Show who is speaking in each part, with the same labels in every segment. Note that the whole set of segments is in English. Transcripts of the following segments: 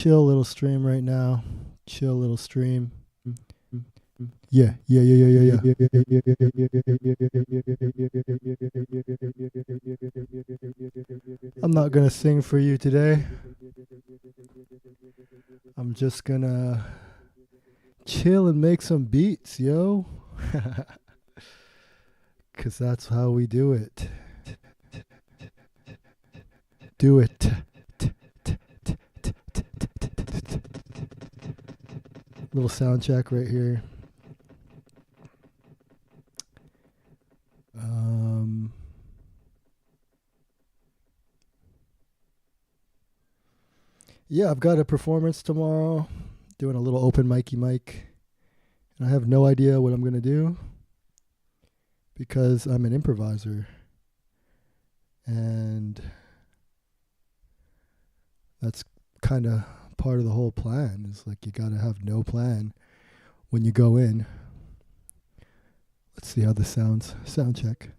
Speaker 1: Chill little stream right now. Chill little stream. Yeah, yeah, yeah, yeah, yeah, yeah. I'm not gonna sing for you today. I'm just gonna chill and make some beats, yo. Cause that's how we do it. Do it. Little sound check right here. Yeah, I've got a performance tomorrow. Doing a little open mic, and I have no idea what I'm gonna do because I'm an improviser, and that's kind of part of the whole plan. Is like you gotta have no plan when you go in. Let's see how this sounds. Sound check.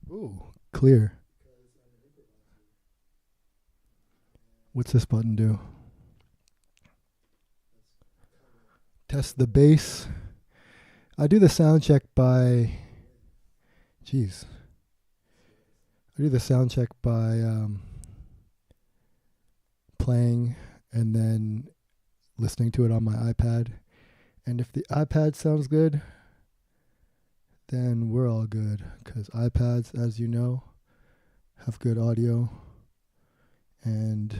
Speaker 1: Ooh, clear. What's this button do? Test the bass. I do the sound check by. Jeez. I do the sound check by playing and then listening to it on my iPad. And if the iPad sounds good, then we're all good. Because iPads, as you know, have good audio. And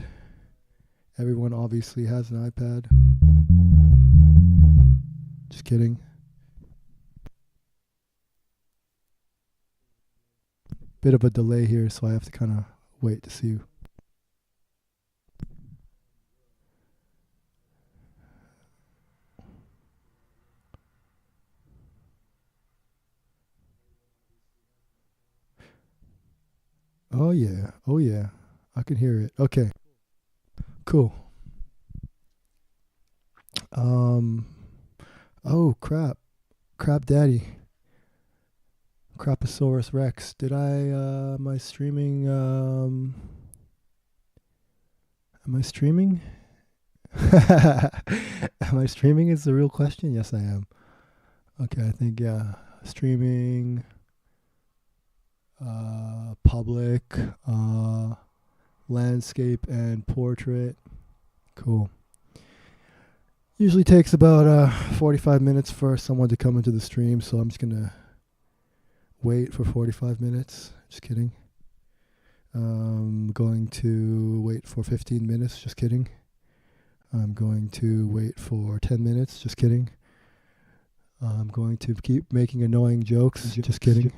Speaker 1: everyone obviously has an iPad. Just kidding. Bit of a delay here, so I have to kind of wait to see. Oh yeah, oh yeah, I can hear it. Okay, cool. Oh crap, crap daddy, Craposaurus Rex. Did I, am I streaming, am I streaming? Am I streaming is the real question. Yes, I am. Okay, I think, yeah, streaming, public, landscape and portrait. Cool. Usually takes about 45 minutes for someone to come into the stream, so I'm just gonna wait for 45 minutes. Just kidding. Going to wait for 15 minutes. Just kidding. I'm going to wait for 10 minutes. Just kidding. I'm going to keep making annoying jokes. Just kidding.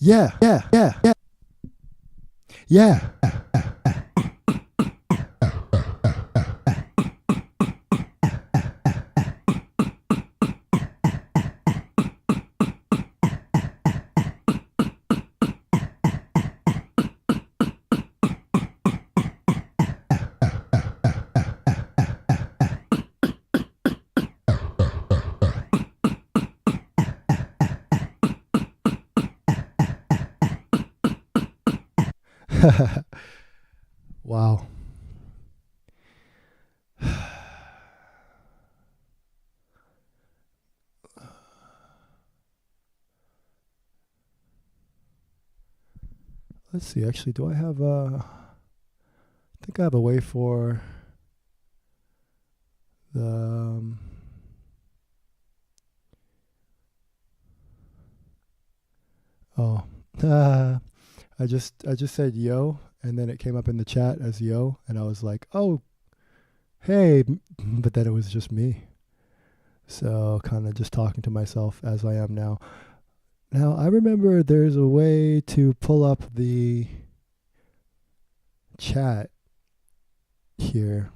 Speaker 1: Yeah, yeah, yeah, yeah, yeah. Wow. Let's see. Actually, do I have a? I think I have a way for the. Oh, I just said yo, and then it came up in the chat as yo, and I was like, oh, hey, but then it was just me. So kind of just talking to myself as I am now. Now I remember there's a way to pull up the chat here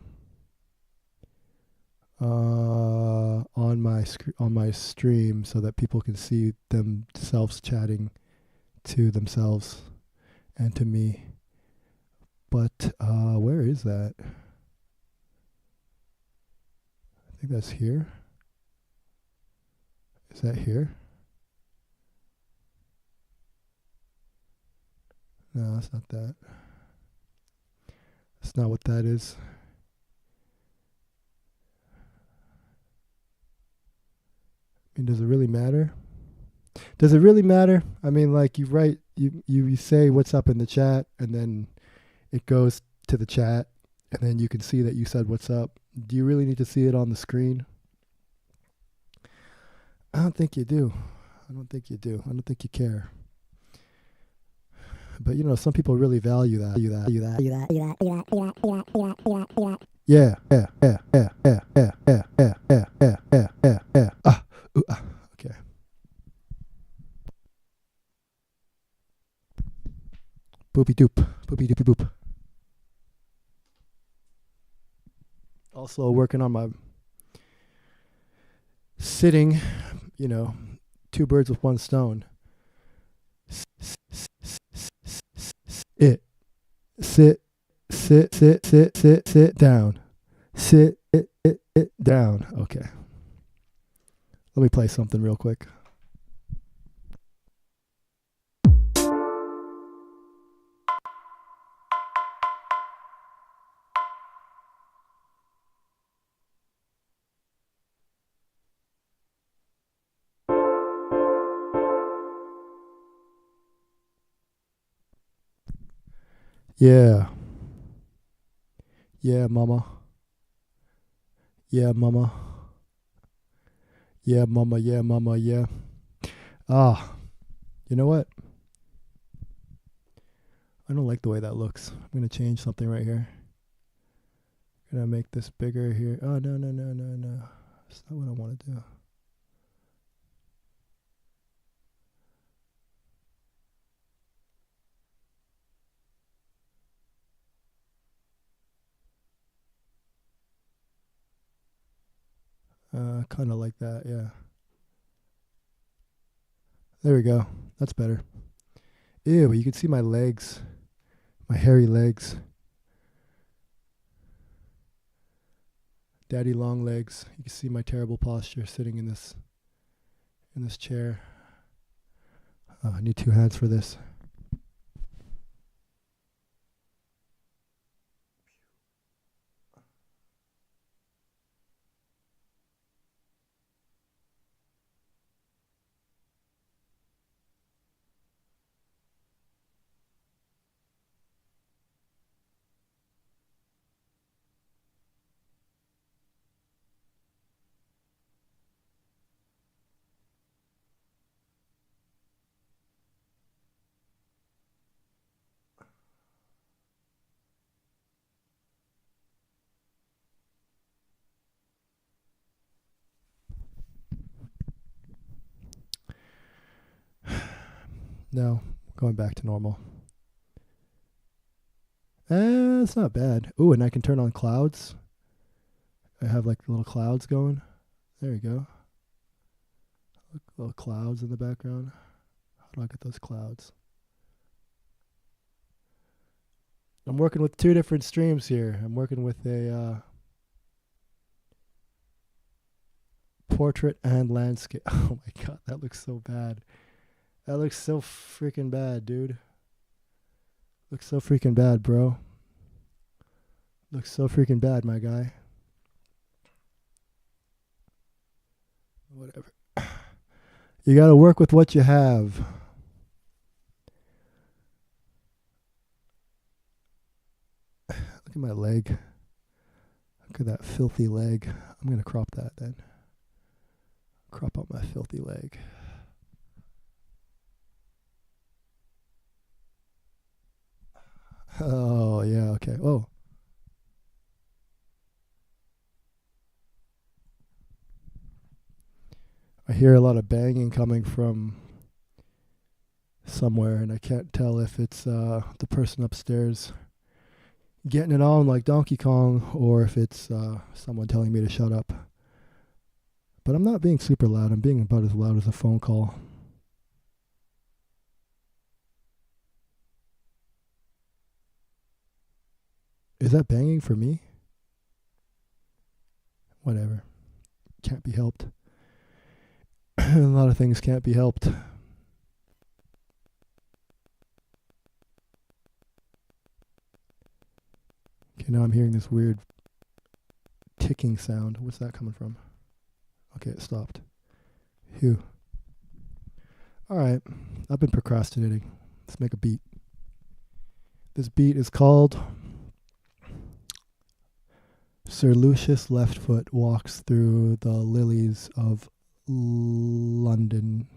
Speaker 1: on my stream so that people can see themselves chatting to themselves and to me. But where is that? think that's here. Is that here? No, that's not that. That's not what that is. I mean, does it really matter? Does it really matter? I mean, like you write, you say what's up in the chat, and then it goes to the chat, and then you can see that you said what's up. Do you really need to see it on the screen? I don't think you do. I don't think you do. I don't think you care. But you know, some people really value that. Yeah. Okay. Boopy doop. Boopy doopy boop. Also working on my sitting, you know, two birds with one stone. Sit down. Sit down. Okay. Let me play something real quick. Yeah. Yeah, mama. Yeah, mama. Yeah, mama. Yeah, mama. Yeah. Ah, you know what? I don't like the way that looks. I'm going to change something right here. I'm going to make this bigger here. Oh, no. That's not what I want to do. Kind of like that, yeah. There we go. That's better. Ew, you can see my legs. My hairy legs. Daddy long legs. You can see my terrible posture sitting in this chair. I need two hands for this. No, going back to normal. It's not bad. Ooh, and I can turn on clouds. I have like little clouds going. There you go. Look, little clouds in the background. How do I get those clouds? I'm working with two different streams here. I'm working with a portrait and landscape. Oh my god, that looks so bad. That looks so freaking bad, dude. Looks so freaking bad, bro. Looks so freaking bad, my guy. Whatever. You gotta work with what you have. Look at my leg. Look at that filthy leg. I'm gonna crop that then. Crop out my filthy leg. Oh, yeah, okay. Oh. I hear a lot of banging coming from somewhere, and I can't tell if it's the person upstairs getting it on like Donkey Kong or if it's someone telling me to shut up. But I'm not being super loud. I'm being about as loud as a phone call. Is that banging for me? Whatever. can't be helped. A lot of things can't be helped. Okay, now I'm hearing this weird ticking sound. What's that coming from? Okay, it stopped. Phew. Alright, I've been procrastinating. Let's make a beat. This beat is called Sir Lucius Leftfoot Walks Through the Lilies of London.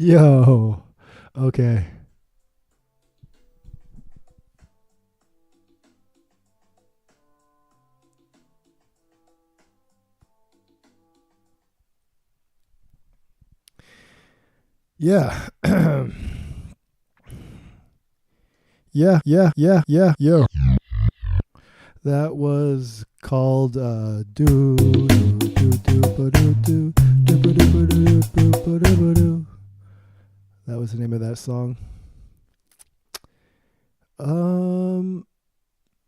Speaker 1: Yo. Okay. Yeah. Yeah. That was called do do do do ba do do do ba do ba do do ba do ba do. That was the name of that song. Um,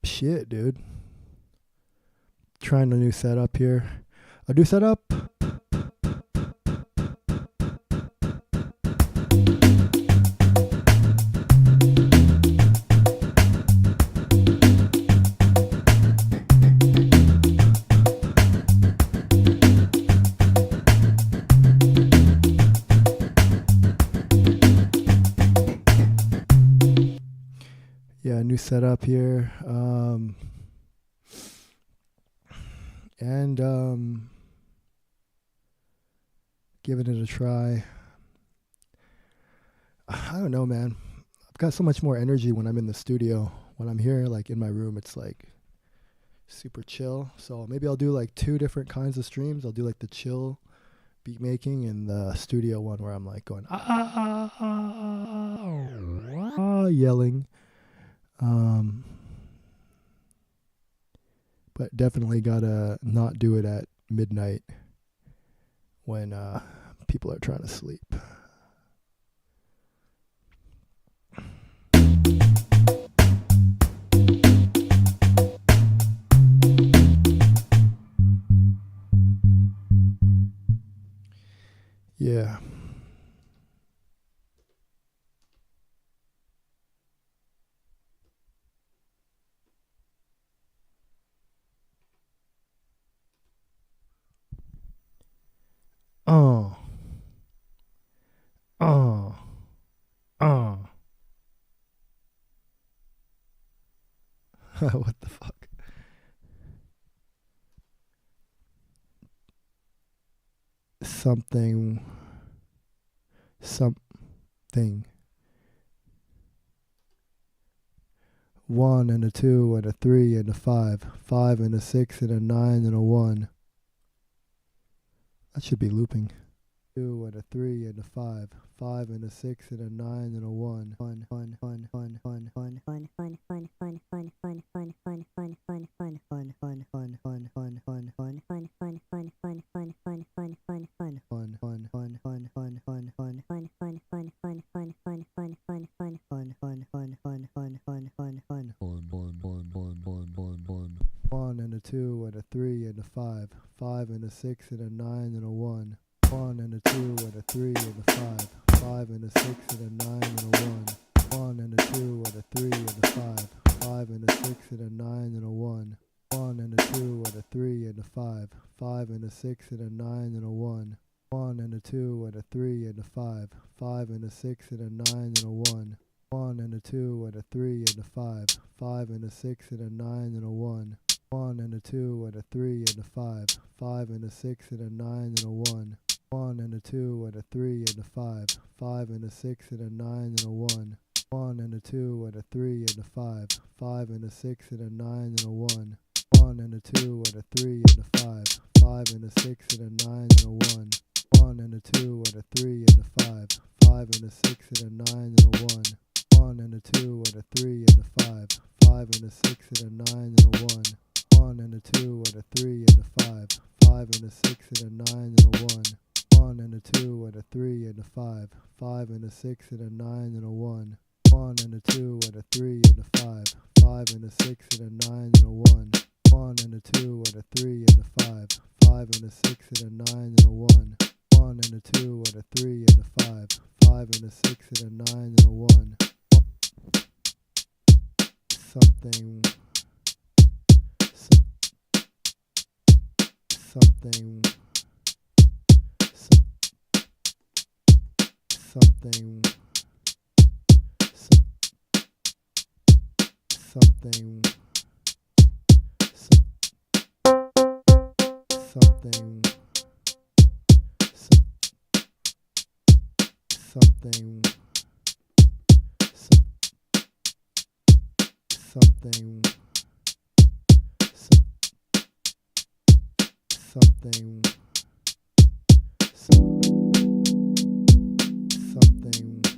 Speaker 1: shit, dude. Trying a new setup here. A new setup. Yeah, new setup here. And giving it a try. I don't know, man. I've got so much more energy when I'm in the studio. When I'm here, like in my room, it's like super chill. So maybe I'll do like two different kinds of streams. I'll do like the chill beat making and the studio one where I'm like going yelling. Um, but definitely gotta not do it at midnight when people are trying to sleep. Yeah. Oh. Oh. Oh. What the fuck? Something. Something. 1 and a 2 and a 3 and a 5. 5 and a 6 and a 9 and a 1. That should be looping. 2 and a 3 and a 5. 5 and a 6 and a 9 and a 1. Fun. One and a 2 and a 3 and a 5. 5 and a 6 and a 9 and a 1. 1 and a 2 and a 3 and a 5. 5 and a 6 and a 9 and a 1. 1 and a 2 and a 3 and a 5. 5 and a 6 and a 9 and a 1. 1 and a 2 and a 3 and a 5. 5 and a 6 and a 9 and a 1. 1 and a 2 and a 3 and a 5. 5 and a 6 and a 9 and a 1. 1 and a 2 and a 3 and a 5. 5 and a 6 and a 9 and a 1. 1 and a 2 and a 3 and a 5. 5 and a 6 and a 9 and a 1. 1 and a 2 and a 3 and a 5. 5 and a 6 and a 9 and a 1. 1 and a 2 and a 3 and a 5. 5 and a 6 and a 9 and a 1. 1 and a 2 and a 3 and a 5. 5 and a 6 and a 9 and a 1. 1 and a 2 and a 3 and a 5. 5 and a 6 and a 9 and a 1. 1 and a 2 and a 3 and a 5. 5 and a 6 and a 9 and a 1. 1 and a 2 and a 3 and a 5. 5 and a 6 and a 9 and a 1. 1 and a 2 and a 3 and a 5. 5 and a 6 and a 9 and a 1. 1 and a 2 and a 3 and a 5. 5 and a 6 and a 9 and a 1. 1 and a 2 and a 3 and a 5. 5 and a 6 and a 9 and a 1. 1 and a 2 and a 3 and a 5. 5 and a 6 and a 9 and a 1. Something. Something. Something. Something. Something. something, something, something, something, something, something, something,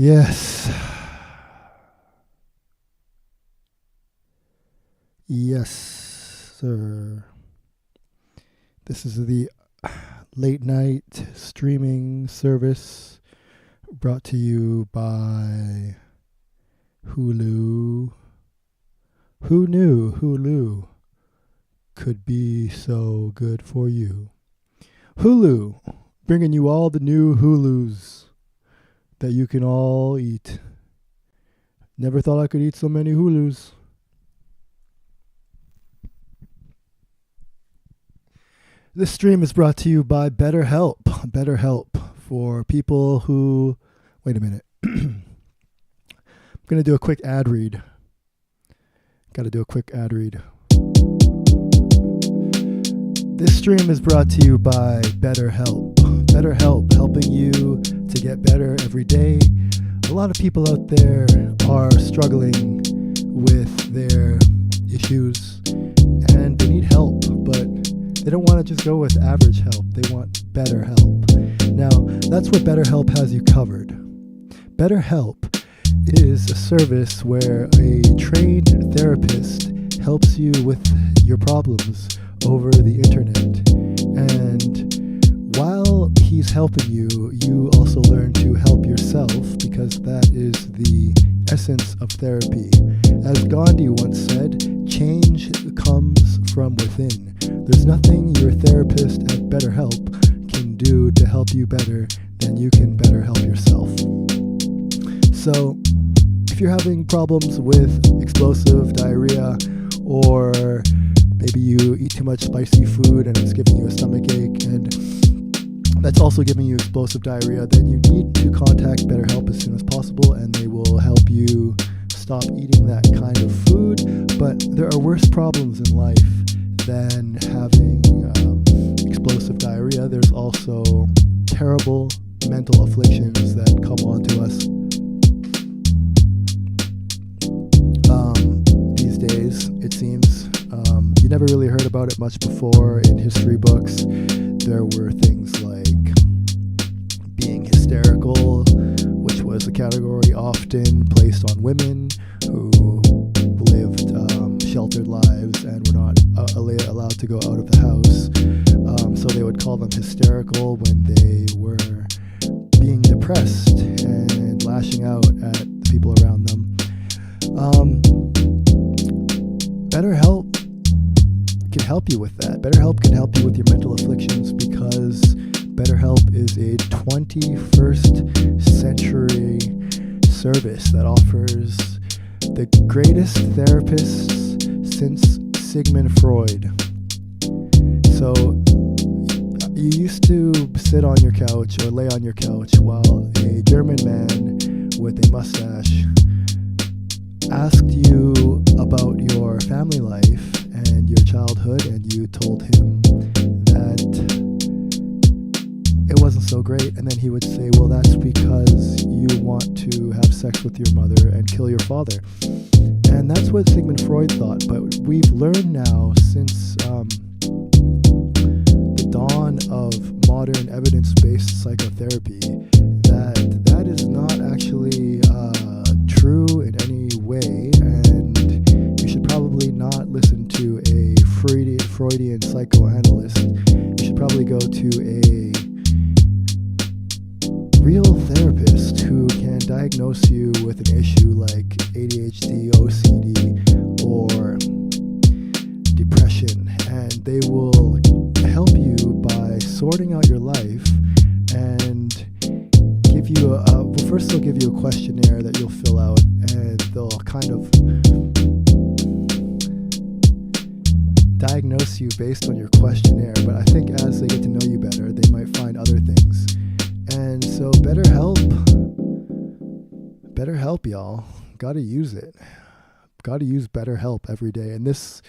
Speaker 1: yes. Yes, sir. This is the late night streaming service brought to you by Hulu. Who knew Hulu could be so good for you? Hulu, bringing you all the new Hulus that you can all eat. Never thought I could eat so many Hulus. This stream is brought to you by BetterHelp. BetterHelp for people who... Wait a minute. I'm going to do a quick ad read. Got to do a quick ad read. This stream is brought to you by BetterHelp. BetterHelp, helping you to get better every day. A lot of people out there are struggling with their issues and they need help, but they don't want to just go with average help. They want better help. Now, that's where BetterHelp has you covered. BetterHelp is a service where a trained therapist helps you with your problems over the internet. And while he's helping you, you also learn to help yourself, because that is the essence of therapy. As Gandhi once said, change comes from within. There's nothing your therapist at BetterHelp can do to help you better than you can better help yourself. So, if you're having problems with explosive diarrhea, or maybe you eat too much spicy food and it's giving you a stomach ache, and that's also giving you explosive diarrhea, then you need to contact BetterHelp as soon as possible, and they will help you stop eating that kind of food. But there are worse problems in life than having explosive diarrhea. There's also terrible mental afflictions that come onto us these days, it seems. You never really heard about it much before in history books. There were things like being hysterical, which was a category often placed on women who lived sheltered lives and were not allowed to go out of the house. So they would call them hysterical when they were being depressed and lashing out at the people around them. BetterHelp can help you with that. BetterHelp can help you with your mental afflictions, because BetterHelp is a 21st century service that offers the greatest therapists since Sigmund Freud. So you used to sit on your couch or lay on your couch while a German man with a mustache asked you about your family life and your childhood, and you told him that it wasn't so great, and then he would say, well, that's because you want to have sex with your mother and kill your father. And that's what Sigmund Freud thought, but we've learned now since the dawn of modern evidence-based psychotherapy that is not actually true in any way, and you should probably not listen to a Freudian psychoanalyst. You should probably go to a real therapist who can diagnose you with an issue like ADHD, OCD, or depression, and they will help you by sorting out your life and give you well, first they'll give you a questionnaire that you'll fill out, and they'll kind of diagnose you based on your questionnaire. But I think as they get to know you better, they might find other things. And so BetterHelp, y'all. Gotta use it. Gotta use BetterHelp every day. And this,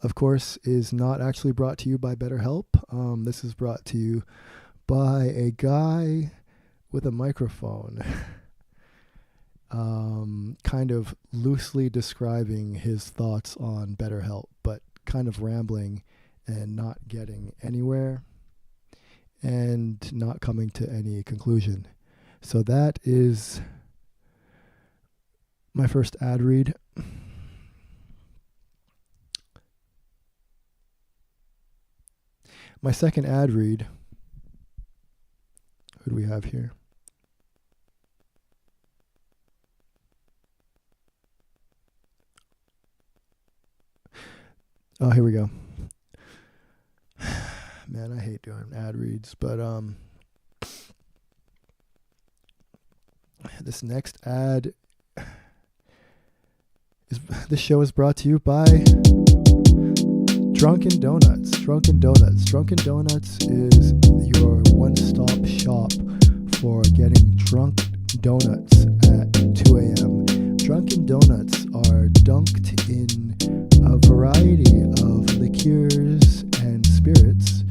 Speaker 1: of course, is not actually brought to you by BetterHelp. This is brought to you by a guy with a microphone, kind of loosely describing his thoughts on BetterHelp, but kind of rambling and not getting anywhere and not coming to any conclusion. So that is my first ad read. My second ad read, who do we have here? Oh, here we go. Man, I hate doing ad reads, but this next ad this show is brought to you by Drunken Donuts. Drunken Donuts. Drunken Donuts is your one-stop shop for getting drunk donuts at 2 a.m. Drunken Donuts are dunked in a variety of liqueurs and spirits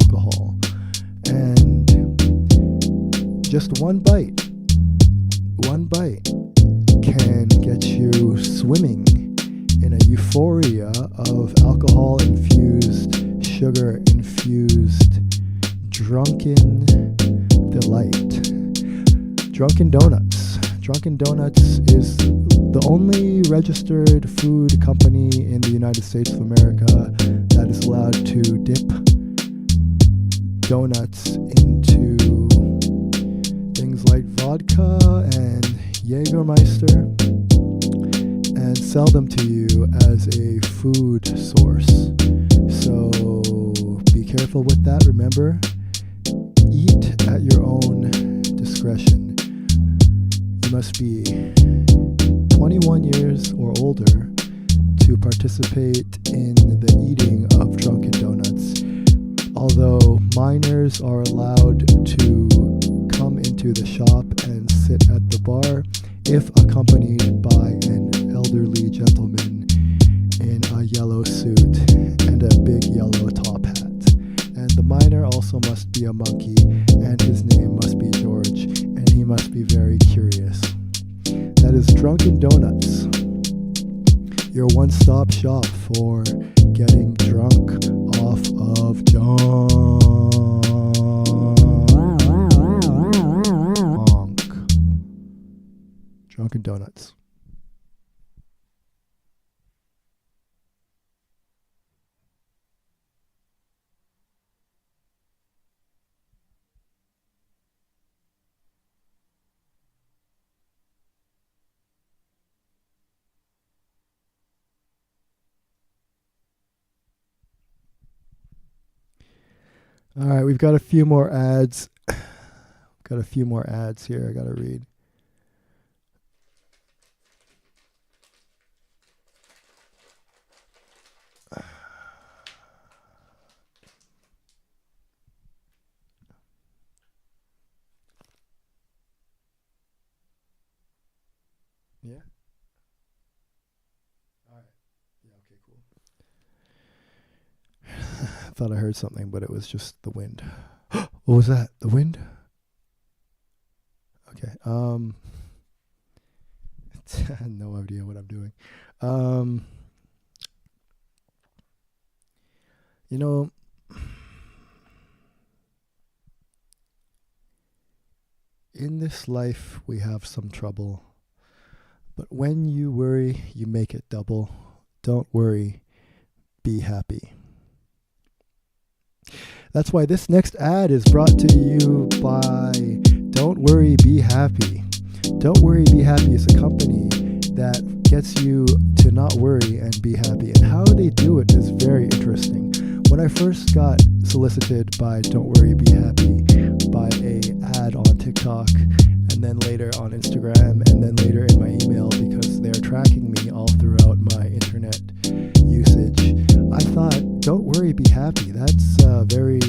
Speaker 1: alcohol. And just one bite can get you swimming in a euphoria of alcohol-infused, sugar-infused, drunken delight. Dunkin' Donuts. Dunkin' Donuts is the only registered food company in the United States of America that is allowed to dip donuts into things like vodka and Jägermeister and sell them to you as a food source. So be careful with that. Remember, eat at your own discretion. You must be 21 years or older to participate in the eating of Dunkin' Donuts. Although minors are allowed to come into the shop and sit at the bar if accompanied by an elderly gentleman in a yellow suit and a big yellow top hat. And the minor also must be a monkey, and his name must be George, and he must be very curious. That is Dunkin' Donuts, your one-stop shop for getting drunk off of junk. Dunkin' Donuts. All right, we've got a few more ads. Got a few more ads here I got to read. Yeah? All right. Yeah, okay, cool. I thought I heard something, but it was just the wind. What was that? The wind? Okay. No idea what I'm doing. You know, in this life we have some trouble, but when you worry, you make it double. Don't worry, be happy. That's why this next ad is brought to you by Don't Worry, Be Happy. Don't Worry, Be Happy is a company that gets you to not worry and be happy. And how they do it is very interesting. When I first got solicited by Don't Worry, Be Happy by an ad on TikTok, and then later on Instagram, and then later in my email, because they're tracking me all throughout my internet usage, I thought, don't worry, be happy. That's a very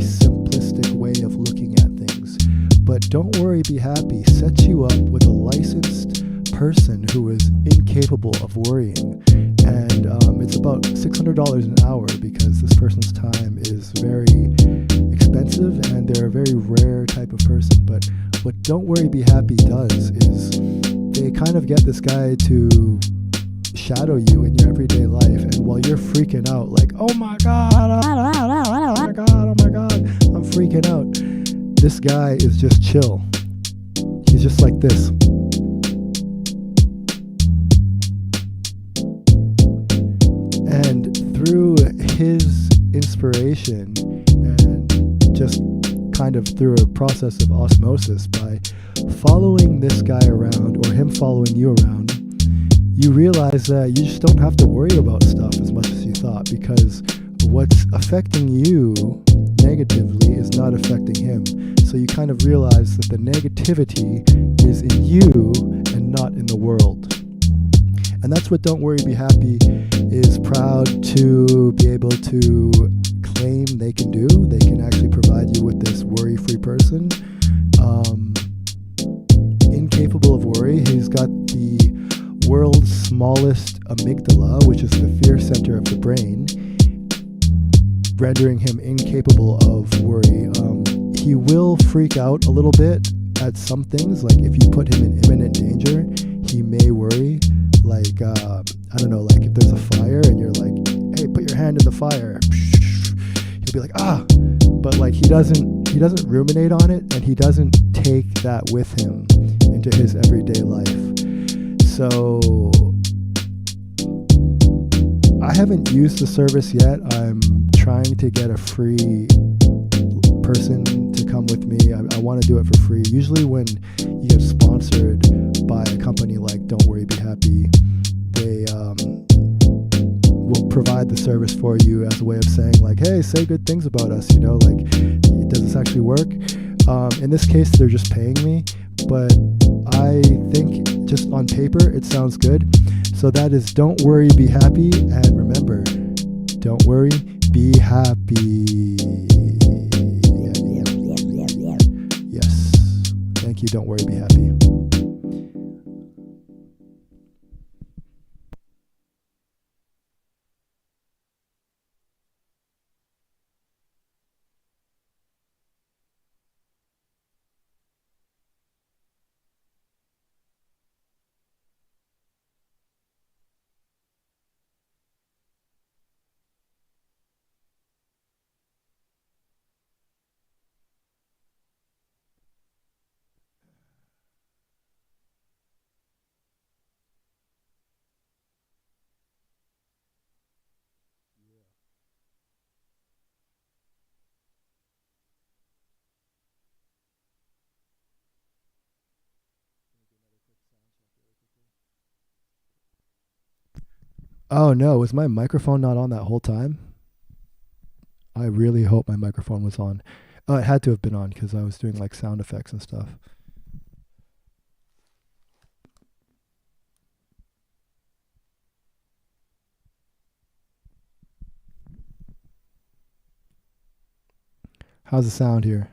Speaker 1: simplistic way of looking at things. But don't worry, be happy sets you up with a licensed person who is incapable of worrying. And it's about $600 an hour because this person's time is very expensive and they're a very rare type of person. But what Don't Worry, Be Happy does is they kind of get this guy to shadow you in your everyday life, and while you're freaking out like, oh my god, I'm freaking out, this guy is just chill. He's just like this. And through his inspiration and just kind of through a process of osmosis, by following this guy around or him following you around, you realize that you just don't have to worry about stuff as much as you thought, because what's affecting you negatively is not affecting him. So you kind of realize that the negativity is in you and not in the world. And that's what Don't Worry, Be Happy is proud to be able to claim they can do. They can actually provide you with this worry-free person. Incapable of worry. He's got the world's smallest amygdala, which is the fear center of the brain. rendering him incapable of worry. He will freak out a little bit at some things, like if you put him in imminent danger, he may worry. Like I don't know, like if there's a fire and you're like, hey, put your hand in the fire, he'll be like, ah. But like he doesn't ruminate on it, and he doesn't take that with him into his everyday life. So I haven't used the service yet. I'm trying to get a free person to come with me. I want to do it for free. Usually when you get sponsored by a company like Don't Worry Be Happy, they will provide the service for you as a way of saying like, hey, say good things about us, you know, like, does this actually work? In this case, they're just paying me, but I think just on paper it sounds good. So that is Don't Worry Be Happy, and remember, don't worry, be happy. Yes, thank you. Don't worry, be happy. Oh no, was my microphone not on that whole time? I really hope my microphone was on. It had to have been on because I was doing like sound effects and stuff. How's the sound here?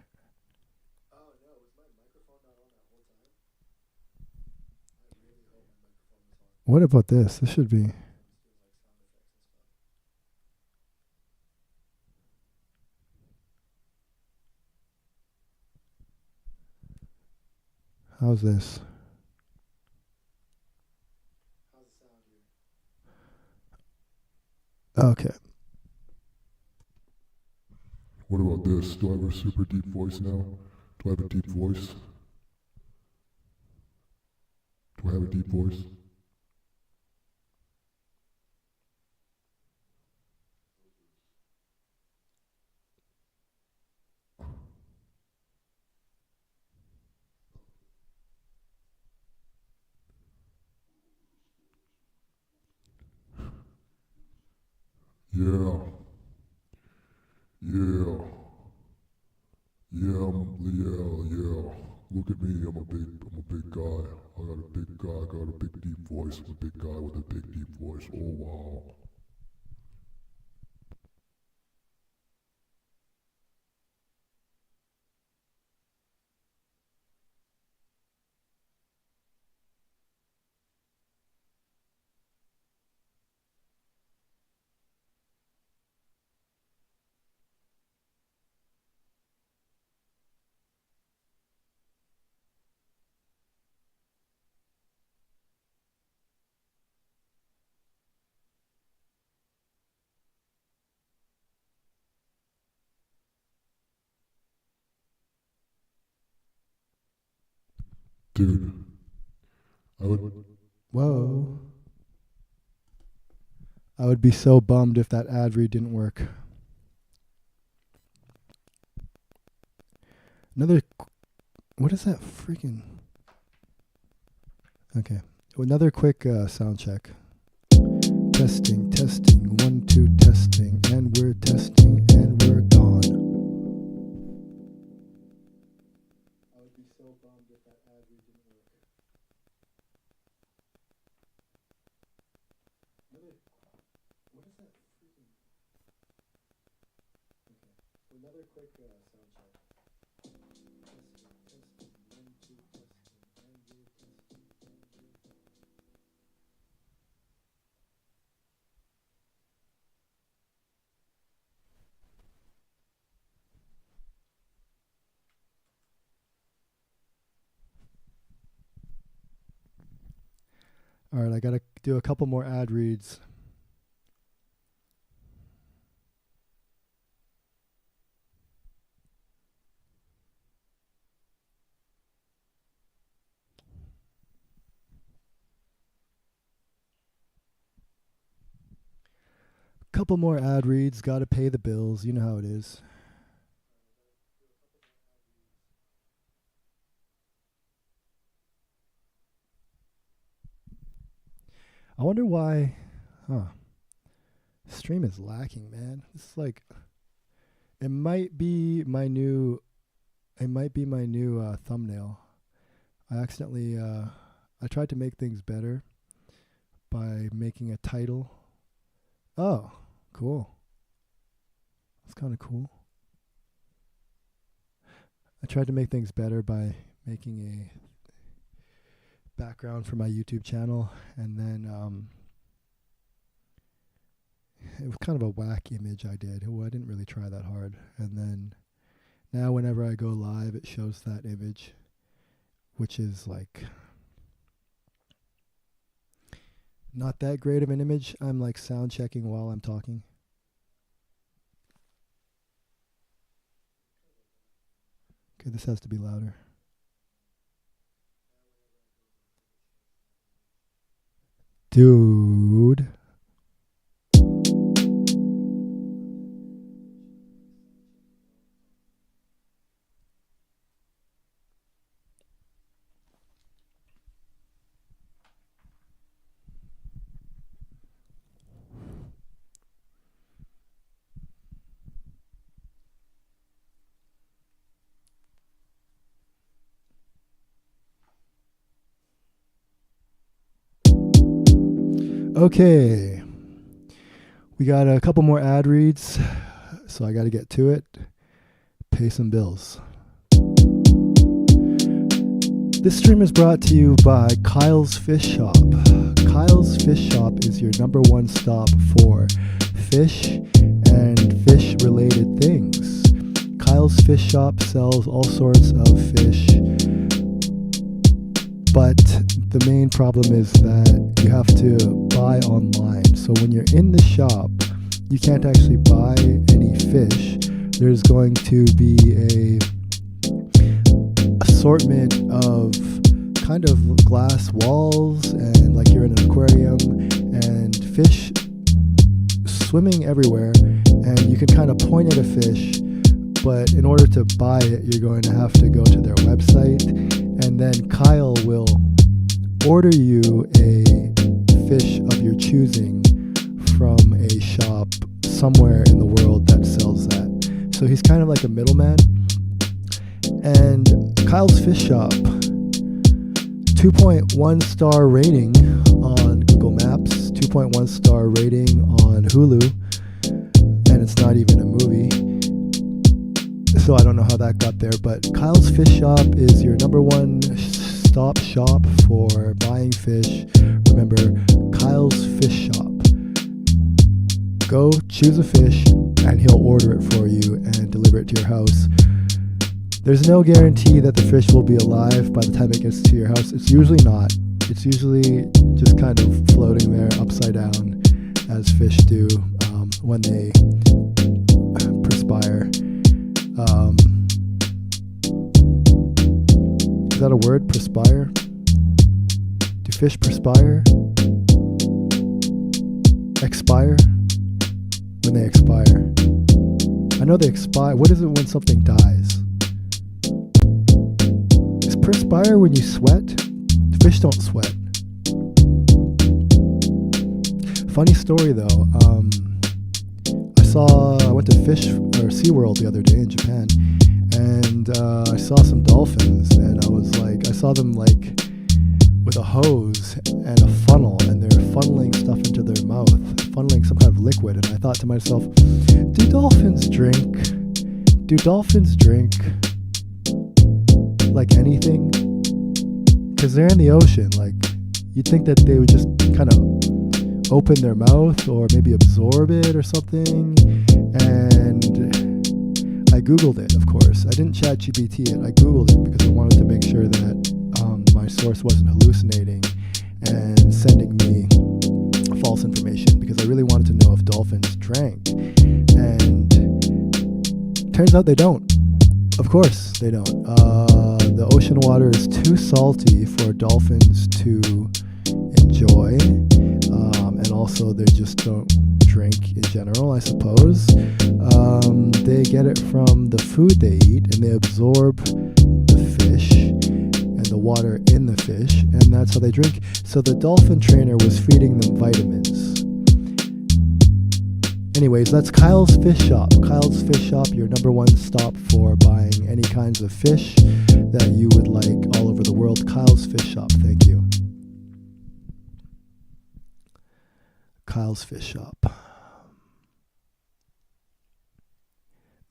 Speaker 1: What about this? This should be. How's this? Okay.
Speaker 2: What about this? Do I have a super deep voice now? Do I have a deep voice? Do I have a deep voice? Yeah. Yeah. Yeah. Look at me, I'm a big guy. I got a big guy, I got a big deep voice. I'm a big guy with a big deep voice. Oh wow. Dude, I would.
Speaker 1: Whoa. I would be so bummed if that ad read didn't work. Another. What is that freaking? Okay. Another quick sound check. Testing, 1, 2, testing, and we're testing, and we're gone. I would be so bummed if that ad read didn't work. What is that freaking? Okay. Another quick sound check. Testing, 1, 2, testing, and we're testing, and we're gone. All right, I got to do a couple more ad reads. Couple more ad reads. Got to pay the bills. You know how it is. I wonder why. Stream is lacking, man. This is like. It might be my new. It might be my new thumbnail. I accidentally. I tried to make things better by making a title. Oh, cool. That's kind of cool. I tried to make things better by making a background for my YouTube channel, and then it was kind of a whack image I did. I didn't really try that hard. And then now whenever I go live, it shows that image, which is like not that great of an image. I'm like sound checking while I'm talking. Okay, this has to be louder. Dude. Okay, we got a couple more ad reads, so I got to get to it. Pay some bills. This stream is brought to you by Kyle's Fish Shop. Kyle's Fish Shop is your number one stop for fish and fish-related things. Kyle's Fish Shop sells all sorts of fish, but the main problem is that you have to buy online. So when you're in the shop, you can't actually buy any fish. There's going to be a assortment of kind of glass walls, and like you're in an aquarium, and fish swimming everywhere, and you can kind of point at a fish, but in order to buy it, you're going to have to go to their website, and then Kyle will order you a fish of your choosing from a shop somewhere in the world that sells that. So he's kind of like a middleman. And Kyle's Fish Shop, 2.1 star rating on Google Maps, 2.1 star rating on Hulu, and it's not even a movie. So I don't know how that got there, but Kyle's Fish Shop is your number one stop shop for buying fish. Remember, Kyle's Fish Shop. Go choose a fish and he'll order it for you and deliver it to your house. There's no guarantee that the fish will be alive by the time it gets to your house. It's usually not. It's usually just kind of floating there upside down, as fish do when they perspire. Is that a word? Perspire? Do fish perspire? Expire? When they expire. I know they expire. What is it when something dies? Is perspire when you sweat? Fish don't sweat. Funny story though. I went to SeaWorld the other day in Japan, and I saw some dolphins, and I saw them like with a hose and a funnel, and they're funneling stuff into their mouth, funneling some kind of liquid, and I thought to myself, do dolphins drink? Do dolphins drink like anything? Because they're in the ocean, like, you'd think that they would just kind of open their mouth or maybe absorb it or something. And I Googled it, of course. I didn't ChatGPT it. I Googled it because I wanted to make sure that my source wasn't hallucinating. and sending me false information because I really wanted to know if dolphins drank. And turns out they don't. Of course they don't. The ocean water is too salty for dolphins to enjoy. And also they just don't drink in general, I suppose. They get it from the food they eat, and they absorb the fish and the water in the fish, and that's how they drink. So the dolphin trainer was feeding them vitamins. Anyways, that's Kyle's Fish Shop. Kyle's Fish Shop, your number one stop for buying any kinds of fish that you would like all over the world. Kyle's Fish Shop, thank you. Kyle's Fish Shop.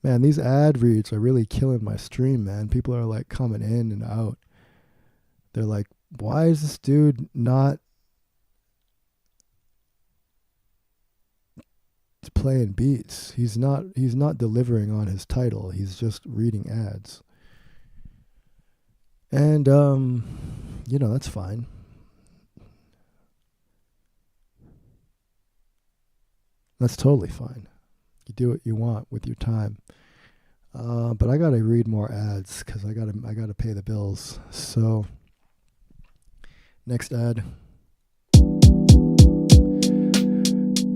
Speaker 1: Man, these ad reads are really killing my stream, man. People are like coming in and out. They're like, why is this dude not playing beats? He's not delivering on his title. He's just reading ads. And that's fine. That's totally fine. You do what you want with your time. But I gotta read more ads because I gotta pay the bills. So next ad.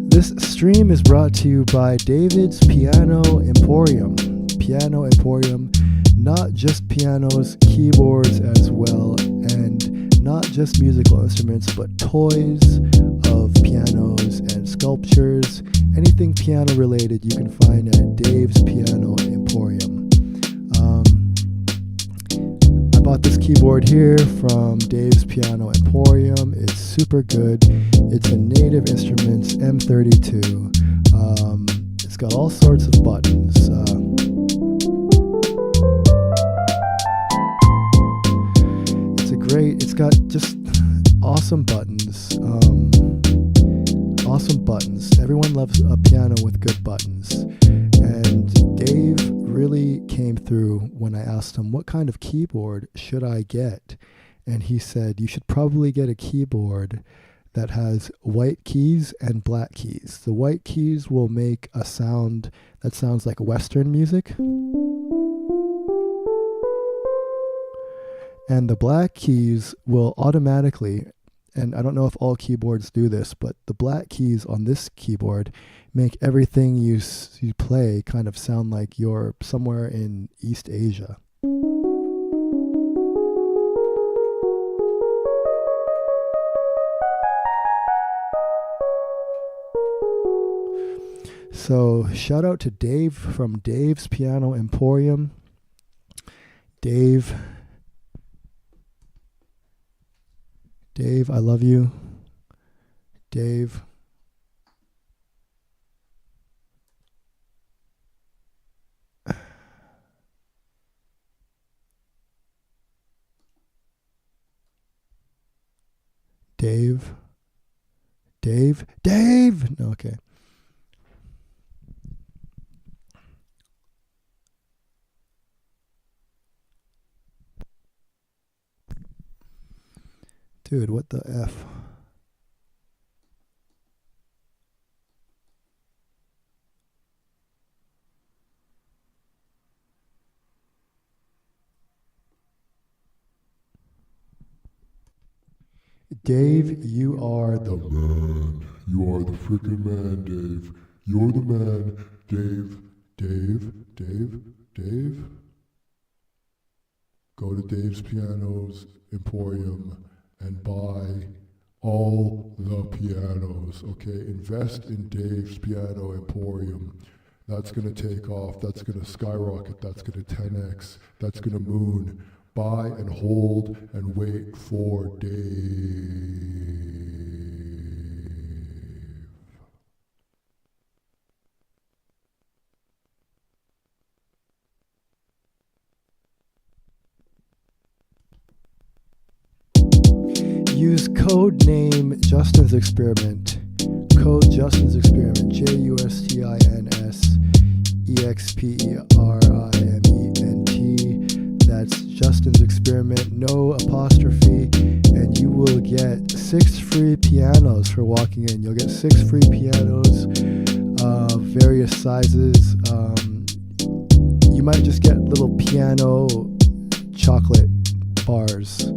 Speaker 1: This stream is brought to you by David's Piano Emporium. Piano Emporium, not just pianos, keyboards as well, and not just musical instruments, but toys of pianos and sculptures. Anything piano related you can find at Dave's Piano Emporium. I bought this keyboard here from Dave's Piano Emporium. It's super good. It's a Native Instruments M32. It's got all sorts of buttons. It's got just awesome buttons. Awesome buttons. Everyone loves a piano with good buttons. And Dave really came through when I asked him, what kind of keyboard should I get? And he said, you should probably get a keyboard that has white keys and black keys. The white keys will make a sound that sounds like Western music. And the black keys will automatically, and I don't know if all keyboards do this, but the black keys on this keyboard make everything you play kind of sound like you're somewhere in East Asia. So shout out to Dave from Dave's Piano Emporium. Dave, I love you. Dave. Dave. No, okay. Dude, what the F? Dave, you are the
Speaker 2: man. You are the freaking man, Dave. You're the man, Dave. Go to Dave's Pianos Emporium and buy all the pianos, okay? Invest in Dave's Piano Emporium. That's going to take off. That's going to skyrocket. That's going to 10x. That's going to moon. Buy and hold and wait for Dave.
Speaker 1: Use code name Justin's Experiment. Code Justin's Experiment. JUSTIN'S EXPERIMENT. That's Justin's Experiment. No apostrophe. And you will get 6 free pianos for walking in. You'll get 6 free pianos, various sizes. You might just get little piano chocolate bars.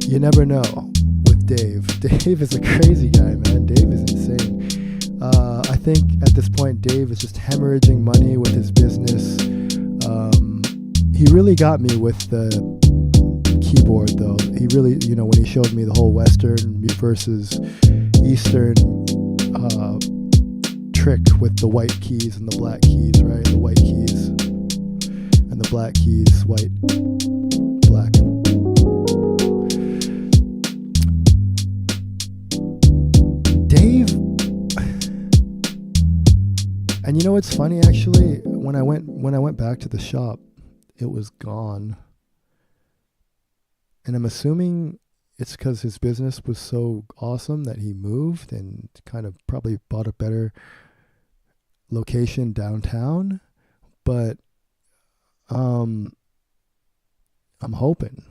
Speaker 1: You never know with Dave. Dave is a crazy guy, man. Dave is insane. I think at this point, Dave is just hemorrhaging money with his business. He really got me with the keyboard, though. He really, when he showed me the whole Western versus Eastern trick with the white keys and the black keys, right? The white keys and the black keys, white, black. Dave, and you know what's funny, actually? When I went back to the shop, it was gone. And I'm assuming it's because his business was so awesome that he moved and kind of probably bought a better location downtown. But I'm hoping.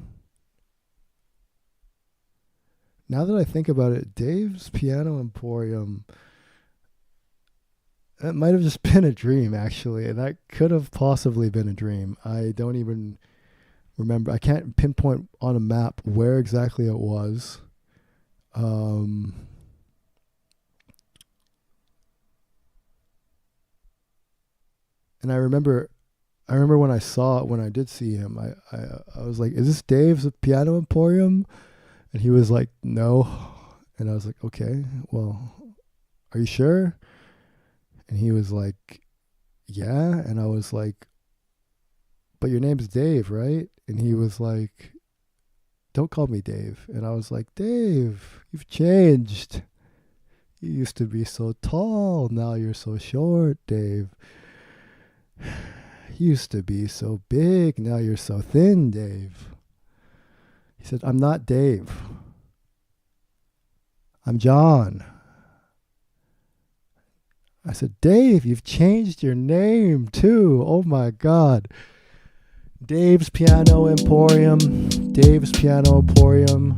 Speaker 1: Now that I think about it, Dave's Piano Emporium, it might have just been a dream, actually. And that could have possibly been a dream. I don't even remember. I can't pinpoint on a map where exactly it was. And I remember when I saw it, when I did see him, I was like, is this Dave's Piano Emporium? And he was like, no. And I was like, okay, well, are you sure? And he was like, yeah. And I was like, but your name's Dave, right? And he was like, don't call me Dave. And I was like, Dave, you've changed. You used to be so tall. Now you're so short, Dave. You used to be so big. Now you're so thin, Dave. He said, I'm not Dave. I'm John. I said, Dave, you've changed your name too. Oh my God. Dave's Piano Emporium. Dave's Piano Emporium.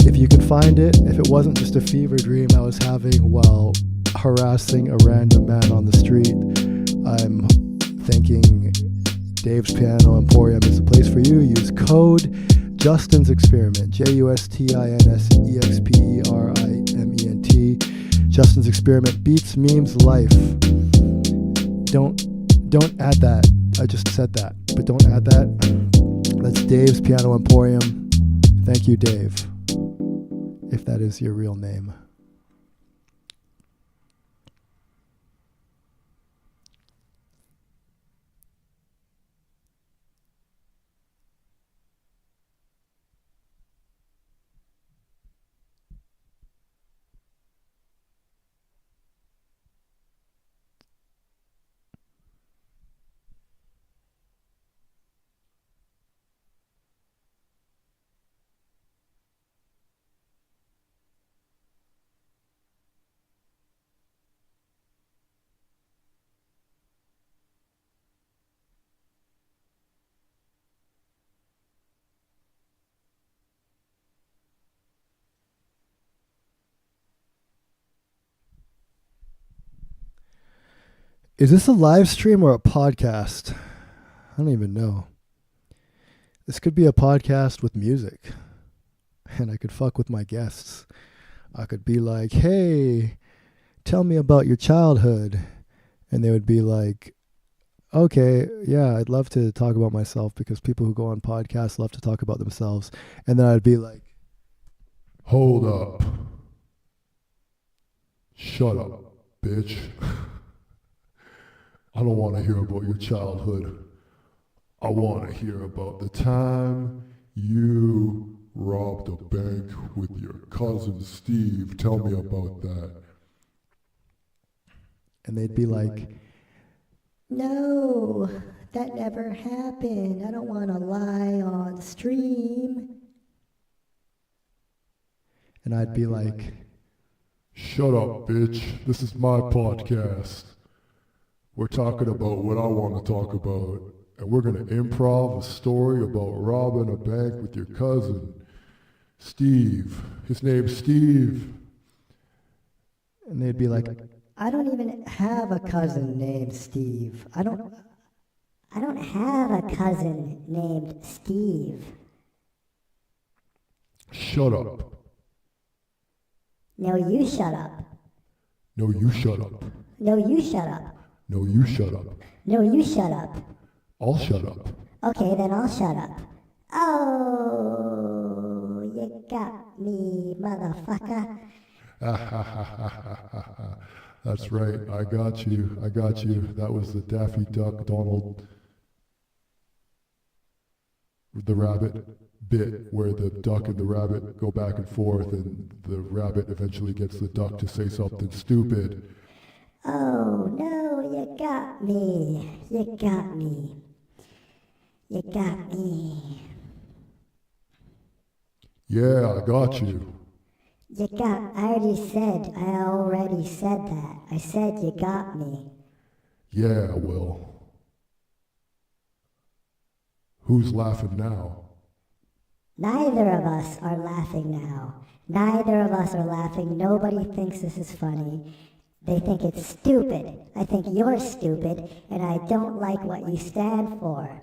Speaker 1: If you could find it, if it wasn't just a fever dream I was having while harassing a random man on the street, I'm thinking Dave's Piano Emporium is the place for you. Use code Justin's Experiment, JUSTINSEXPERIMENT. Justin's Experiment beats memes life. Don't add that. I just said that, but don't add that. That's Dave's Piano Emporium. Thank you, Dave, if that is your real name. Is this a live stream or a podcast? I don't even know. This could be a podcast with music. And I could fuck with my guests. I could be like, hey, tell me about your childhood. And they would be like, okay, yeah, I'd love to talk about myself because people who go on podcasts love to talk about themselves. And then I'd be like,
Speaker 2: hold up. Shut up, bitch. I don't want to hear about your childhood. I want to hear about the time you robbed a bank with your cousin Steve. Tell me about that.
Speaker 1: And they'd be like,
Speaker 3: no, that never happened. I don't want to lie on stream.
Speaker 1: And I'd be like,
Speaker 2: shut up, bitch. This is my podcast. We're talking about what I want to talk about, and we're going to improv a story about robbing a bank with your cousin, Steve. His name's Steve.
Speaker 1: And they'd be like,
Speaker 3: I don't even have a cousin named Steve. I don't have a cousin named Steve.
Speaker 2: Shut up.
Speaker 3: No, you shut up.
Speaker 2: No, you shut up.
Speaker 3: No, you shut up.
Speaker 2: No, you shut up.
Speaker 3: No, you shut up.
Speaker 2: I'll shut up.
Speaker 3: Okay, then I'll shut up. Oh, you got me, motherfucker.
Speaker 2: That's right. I got you. I got you. That was the Daffy Duck Donald the rabbit bit where the duck and the rabbit go back and forth and the rabbit eventually gets the duck to say something stupid.
Speaker 3: Oh, no, you got me. You got me. You got me.
Speaker 2: Yeah, I got you.
Speaker 3: I already said that. I said you got me.
Speaker 2: Yeah, well. Who's laughing now?
Speaker 3: Neither of us are laughing now. Neither of us are laughing. Nobody thinks this is funny. They think it's stupid. I think you're stupid, and I don't like what you stand for.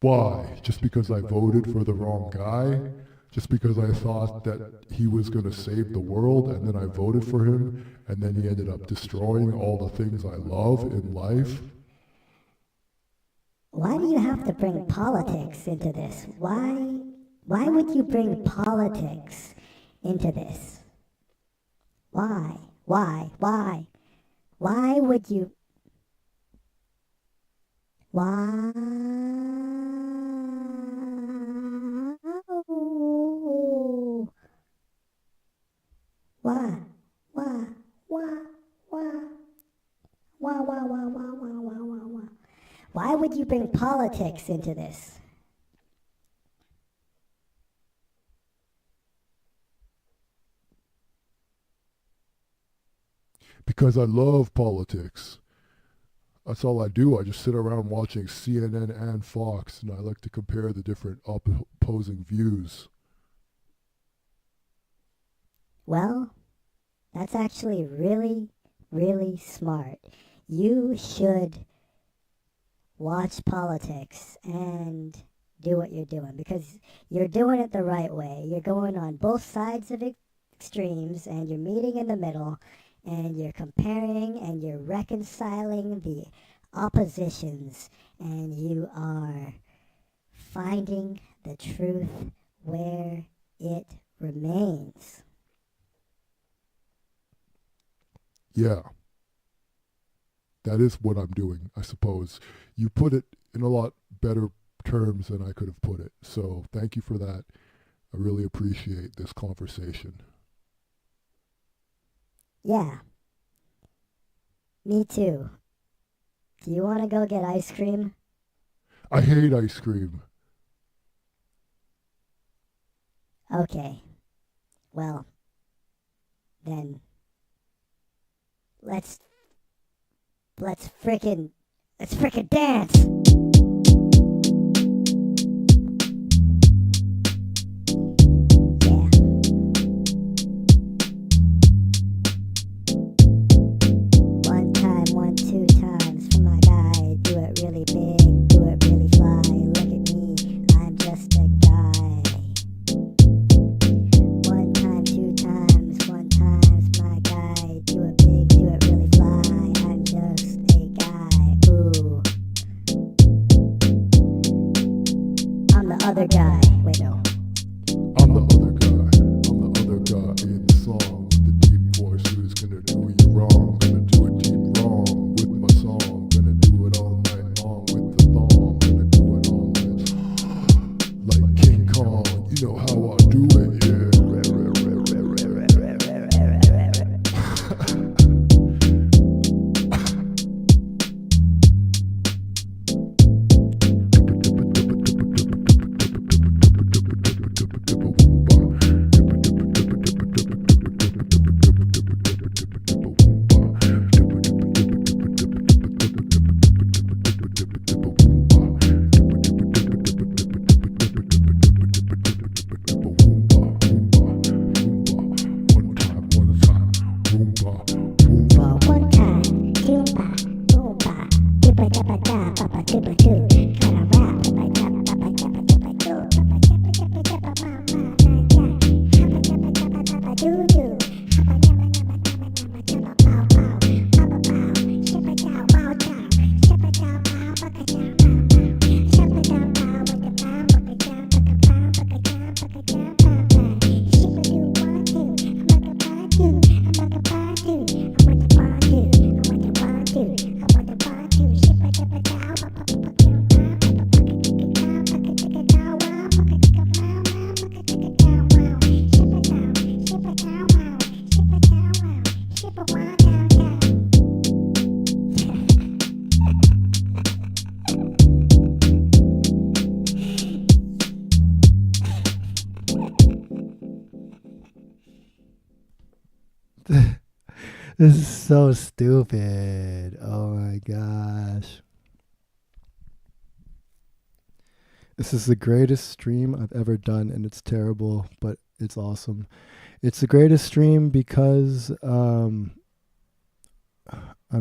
Speaker 2: Why? Just because I voted for the wrong guy? Just because I thought that he was going to save the world, and then I voted for him, and then he ended up destroying all the things I love in life?
Speaker 3: Why do you have to bring politics into this? Why would you bring politics into this? Why? Why would you? Why? Why would you bring politics into this?
Speaker 2: Because I love politics. That's all I do. I just sit around watching CNN and Fox, and I like to compare the different opposing views.
Speaker 3: Well, that's actually really, really smart. You should watch politics and do what you're doing because you're doing it the right way. You're going on both sides of extremes and you're meeting in the middle and you're comparing and you're reconciling the oppositions and you are finding the truth where it remains.
Speaker 2: Yeah. That is what I'm doing, I suppose. You put it in a lot better terms than I could have put it. So thank you for that. I really appreciate this conversation.
Speaker 3: Yeah. Me too. Do you want to go get ice cream?
Speaker 2: I hate ice cream.
Speaker 3: Okay. Well, then let's frickin' dance. Other guy. Wait, no.
Speaker 2: I'm the other guy. I'm the other guy in the song with the deep voice who's gonna do you wrong. Gonna do it deep wrong with my song. Gonna do it all night long with the thong. Gonna do it all night like King Kong. You know how I do it, yeah.
Speaker 1: This is so stupid. Oh my gosh. This is the greatest stream I've ever done, and it's terrible, but it's awesome. It's the greatest stream because I'm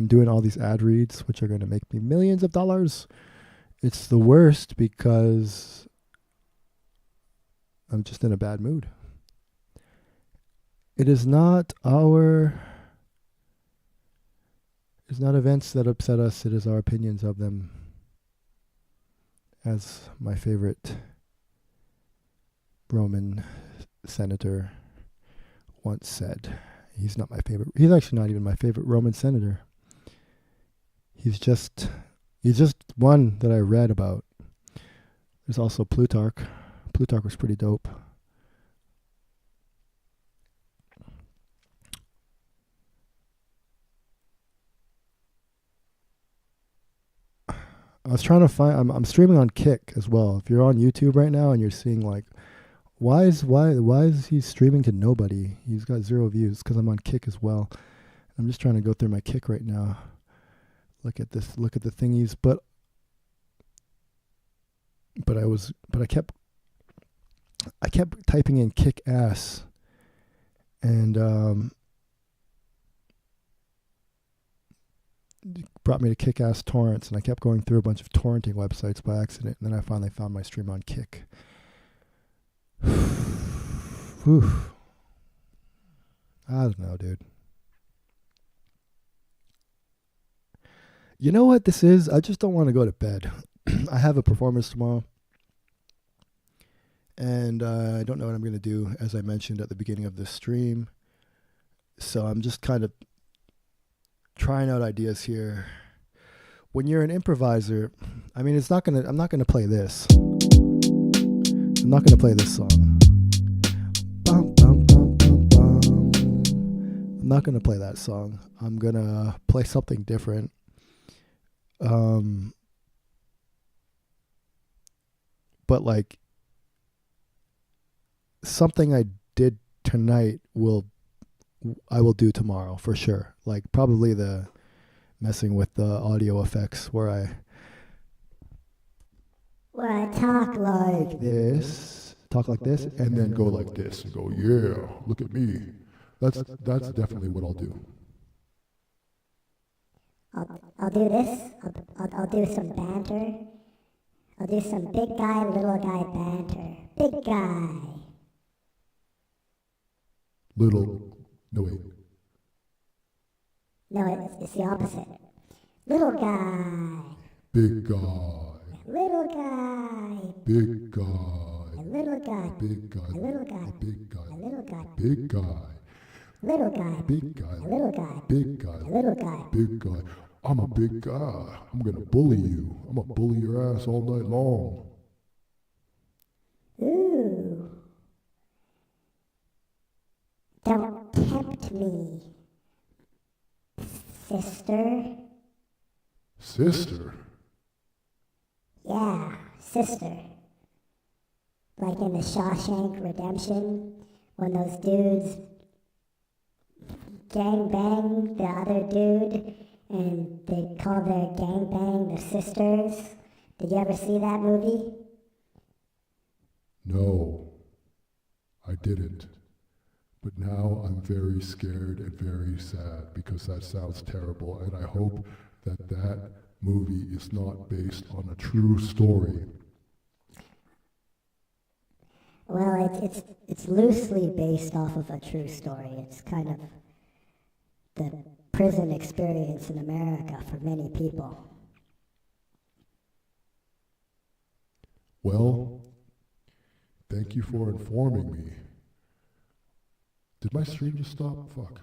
Speaker 1: doing all these ad reads, which are going to make me millions of dollars. It's the worst because I'm just in a bad mood. It's not events that upset us, it is our opinions of them. As my favorite Roman senator once said. He's not my favorite. He's actually not even my favorite Roman senator. He's just one that I read about. There's also Plutarch. Plutarch was pretty dope. I was trying to find. I'm streaming on Kick as well. If you're on YouTube right now and you're seeing like, why is he streaming to nobody? He's got 0 views because I'm on Kick as well. I'm just trying to go through my Kick right now. Look at this. Look at the thingies. But I kept typing in kick ass, and brought me to Kick-Ass Torrents, and I kept going through a bunch of torrenting websites by accident, and then I finally found my stream on Kick. Whew. I don't know, dude. You know what this is? I just don't want to go to bed. I have a performance tomorrow, and I don't know what I'm going to do, as I mentioned at the beginning of this stream. So I'm just kind of trying out ideas here. When you're an improviser, I mean, I'm not gonna play this. I'm not gonna play this song. Bum, bum, bum, bum, bum. I'm not gonna play that song. I'm gonna play something different. But like something I did tonight I will do tomorrow for sure. Like probably the messing with the audio effects where I
Speaker 3: talk like
Speaker 1: talk like this,
Speaker 2: and then go like this and go, yeah, look at me. That's definitely what I'll do.
Speaker 3: I'll do this. I'll do some banter. I'll do some big guy, little guy banter. Big guy.
Speaker 2: No, wait.
Speaker 3: No, it's the opposite. Little guy.
Speaker 2: Big guy.
Speaker 3: Little guy.
Speaker 2: Big guy.
Speaker 3: A little guy.
Speaker 2: Big guy.
Speaker 3: A little guy.
Speaker 2: Big guy.
Speaker 3: A little guy.
Speaker 2: Big guy.
Speaker 3: Little guy.
Speaker 2: Big guy.
Speaker 3: A little guy.
Speaker 2: Big guy.
Speaker 3: A little guy.
Speaker 2: Big guy. I'm a big guy. I'm gonna bully you. I'm gonna bully your ass all night long.
Speaker 3: Ooh. Don't tempt me, sister.
Speaker 2: Sister?
Speaker 3: Yeah, sister. Like in the Shawshank Redemption, when those dudes gangbang the other dude, and they call their gangbang their sisters. Did you ever see that movie?
Speaker 2: No, I didn't. But now I'm very scared and very sad because that sounds terrible, and I hope that movie is not based on a true story.
Speaker 3: Well, it's loosely based off of a true story. It's kind of the prison experience in America for many people.
Speaker 2: Well, thank you for informing me. Did my stream just stop? Fuck.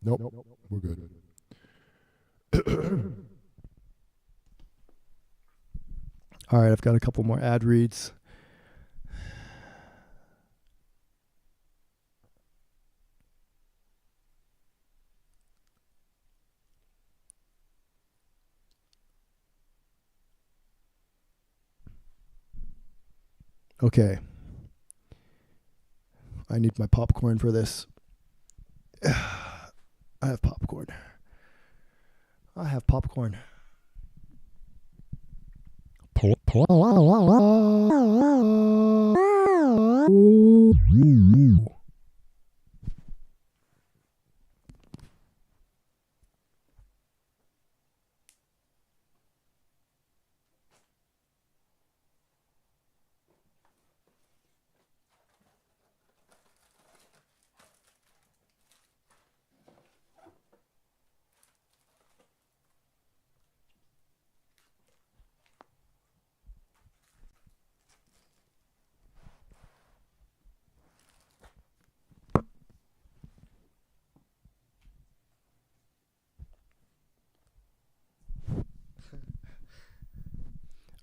Speaker 2: Nope, we're good.
Speaker 1: All right, I've got a couple more ad reads. Okay. I need my popcorn for this. I have popcorn. I have popcorn.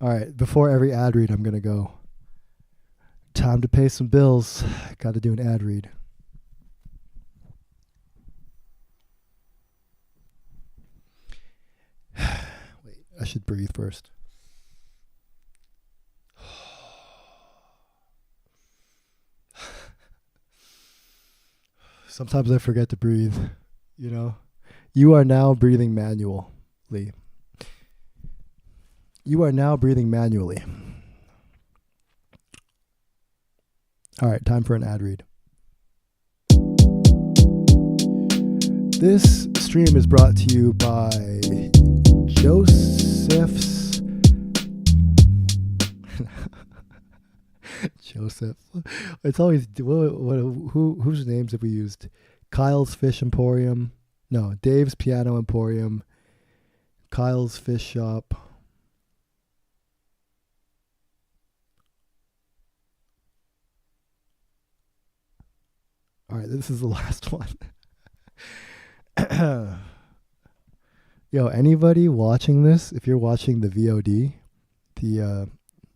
Speaker 1: All right, before every ad read, I'm going to go. Time to pay some bills. Got to do an ad read. Wait, I should breathe first. Sometimes I forget to breathe, you know. You are now breathing manually. You are now breathing manually. All right, time for an ad read. This stream is brought to you by Joseph's. Joseph. It's always whose names have we used? Kyle's Fish Emporium. No, Dave's Piano Emporium. Kyle's Fish Shop. All right, this is the last one. Yo, anybody watching this, if you're watching the VOD, the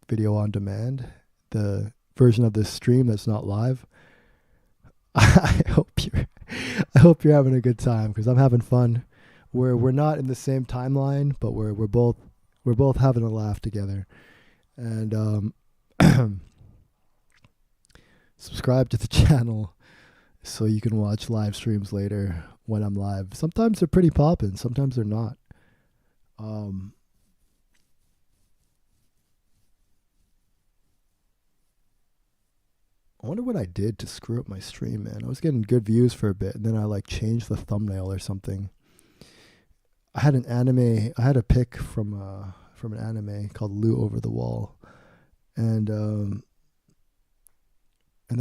Speaker 1: video on demand, the version of this stream that's not live, I hope you're having a good time, because I'm having fun. We're not in the same timeline, but we're both having a laugh together. And subscribe to the channel so you can watch live streams later when I'm live. Sometimes they're pretty poppin', sometimes they're not. I wonder what I did to screw up my stream, man. I was getting good views for a bit, and then I changed the thumbnail or something. I had a pic from an anime called Lou Over the Wall, and then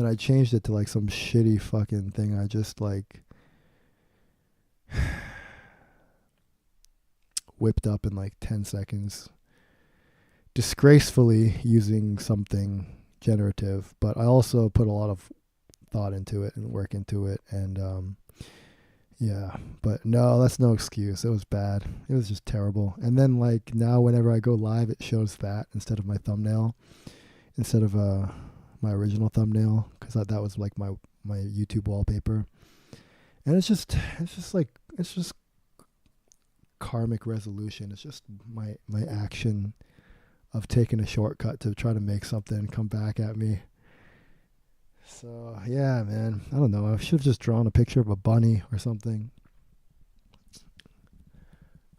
Speaker 1: I changed it to some shitty fucking thing. I just whipped up in 10 seconds, disgracefully using something generative, but I also put a lot of thought into it and work into it, and yeah, but no, that's no excuse. It was bad. It was just terrible. And then now whenever I go live, it shows that instead of my thumbnail, instead of my original thumbnail, because that was my YouTube wallpaper. And it's just karmic resolution. It's just my action of taking a shortcut to try to make something come back at me. So yeah, man, I don't know. I should have just drawn a picture of a bunny or something.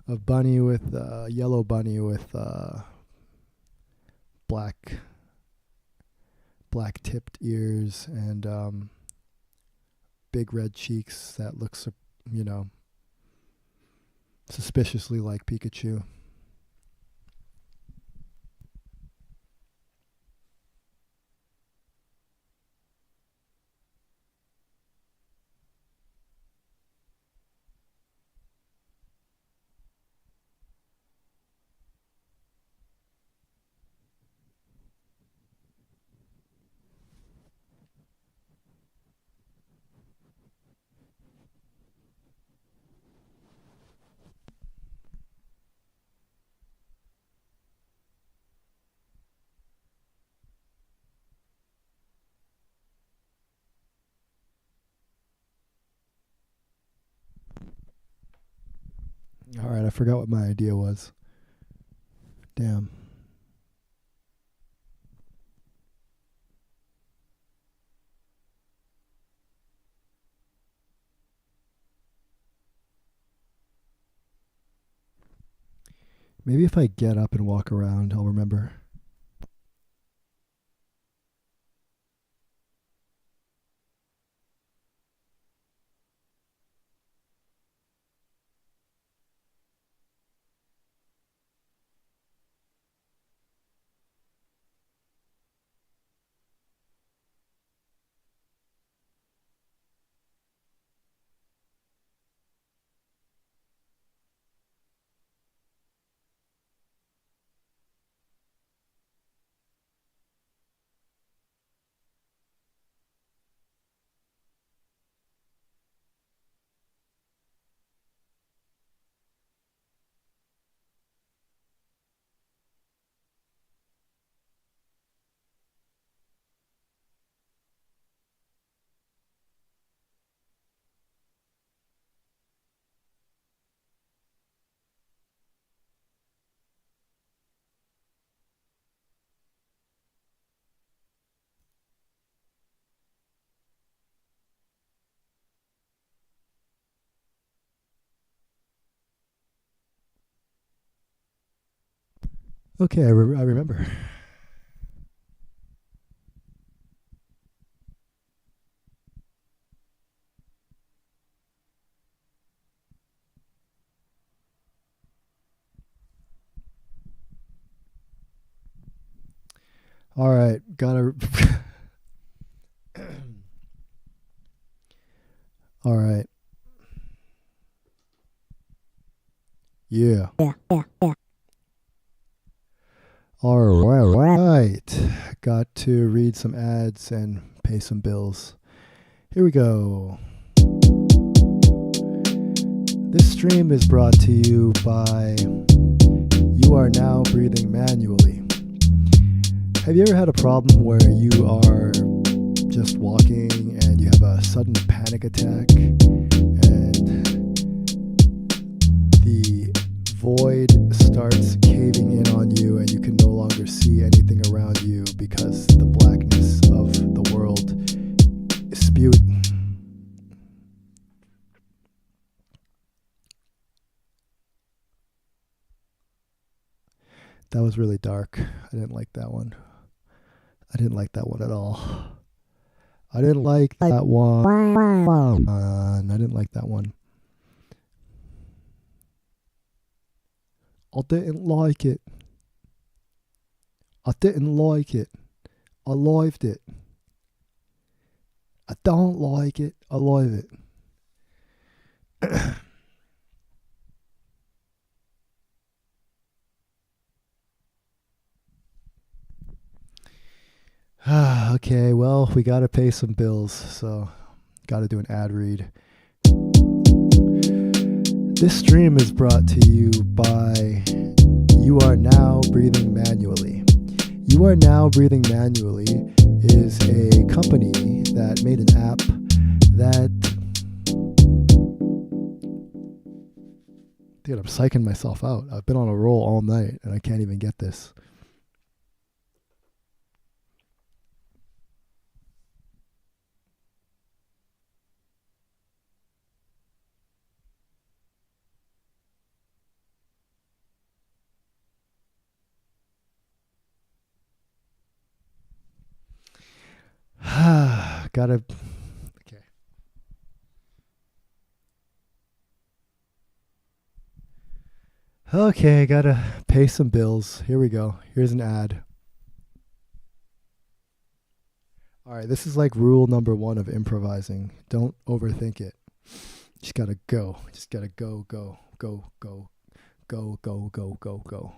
Speaker 1: A bunny with yellow bunny with black black tipped ears and big red cheeks that looks, you know, suspiciously like Pikachu. All right, I forgot what my idea was. Damn. Maybe if I get up and walk around, I'll remember. Okay, I remember. All right, gotta. All right. Yeah.
Speaker 3: Yeah.
Speaker 1: All right. Got to read some ads and pay some bills. Here we go. This stream is brought to you by You Are Now Breathing Manually. Have you ever had a problem where you are just walking and you have a sudden panic attack and the void starts caving in on you and you can no longer see anything around you because the blackness of the world is spewed? That was really dark. I didn't like that one. I didn't like that one at all. I didn't like that one. I didn't like that one. I didn't like it. I didn't like it. I liked it. I don't like it. I love it. Okay, well, we got to pay some bills, so got to do an ad read. This stream is brought to you by You Are Now Breathing Manually. You Are Now Breathing Manually is a company that made an app that... Dude, I'm psyching myself out. I've been on a roll all night, and I can't even get this. Gotta. Okay. Okay, gotta pay some bills. Here we go. Here's an ad. All right, this is like rule number 1 of improvising. Don't overthink it. Just gotta go. Just gotta go, go, go, go, go, go, go, go, go.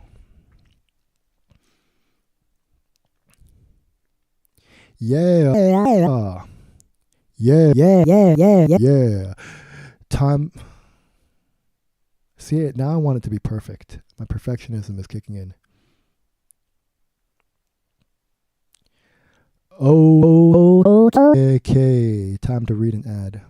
Speaker 1: Yeah. Yeah. Yeah. Time. See it now. I want it to be perfect. My perfectionism is kicking in. Okay. Time to read an ad.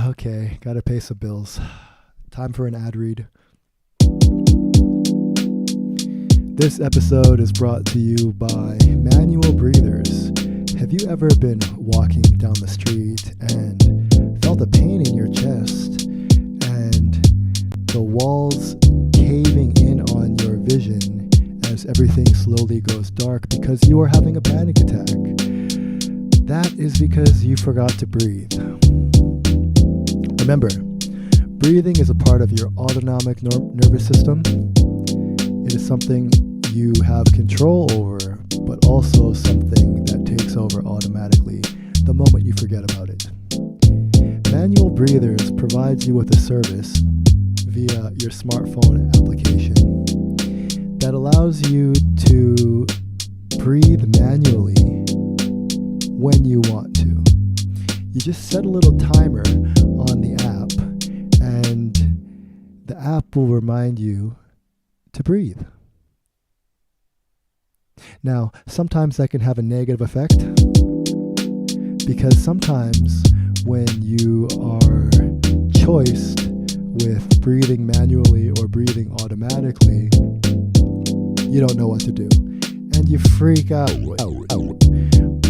Speaker 1: Okay, gotta pay some bills. Time for an ad read. This episode is brought to you by Manual Breathers. Have you ever been walking down the street and felt a pain in your chest and the walls caving in on your vision as everything slowly goes dark because you are having a panic attack? That is because you forgot to breathe. Remember, breathing is a part of your autonomic nervous system. It is something you have control over, but also something that takes over automatically the moment you forget about it. Manual Breathers provides you with a service via your smartphone application that allows you to breathe manually when you want to. You just set a little timer on the app, and the app will remind you to breathe. Now, sometimes that can have a negative effect because sometimes when you are choiced with breathing manually or breathing automatically, you don't know what to do and you freak out.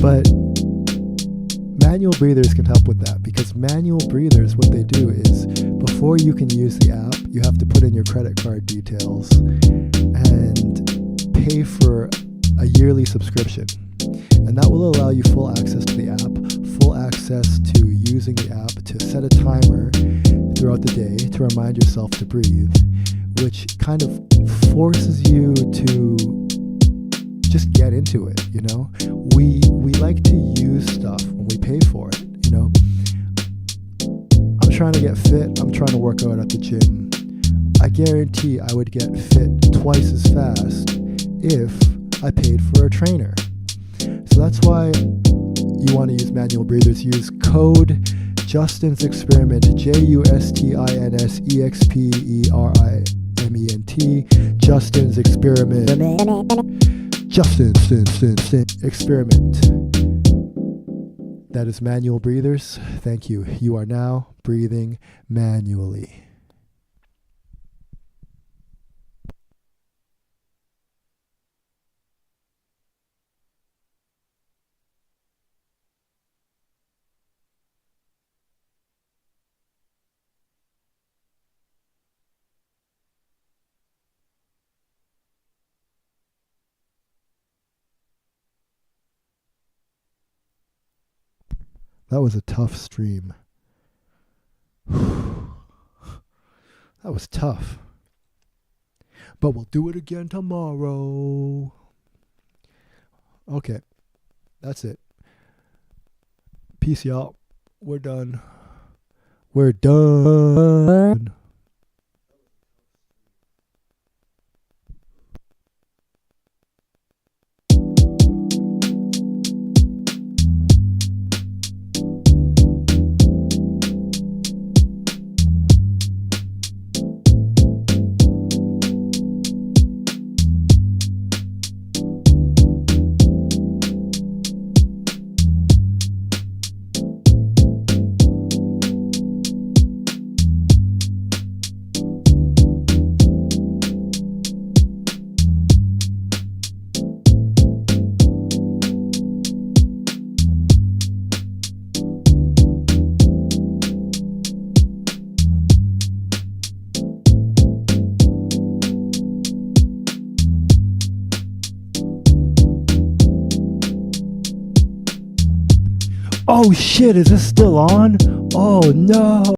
Speaker 1: But Manual Breathers can help with that because Manual Breathers, what they do is before you can use the app, you have to put in your credit card details and pay for a yearly subscription. And that will allow you full access to the app, full access to using the app to set a timer throughout the day to remind yourself to breathe, which kind of forces you to just get into it, you know? We like to use stuff when we pay for it, you know? I'm trying to get fit, I'm trying to work out at the gym. I guarantee I would get fit twice as fast if I paid for a trainer. So that's why you want to use Manual Breathers. Use code Justin's Experiment, JUSTINSEXPERIMENT, Justin's Experiment. Justin's Experiment. That is Manual Breathers. Thank you. You are now breathing manually. That was a tough stream. That was tough. But we'll do it again tomorrow. Okay. That's it. Peace, y'all. We're done. We're done. Oh shit, is this still on? Oh no.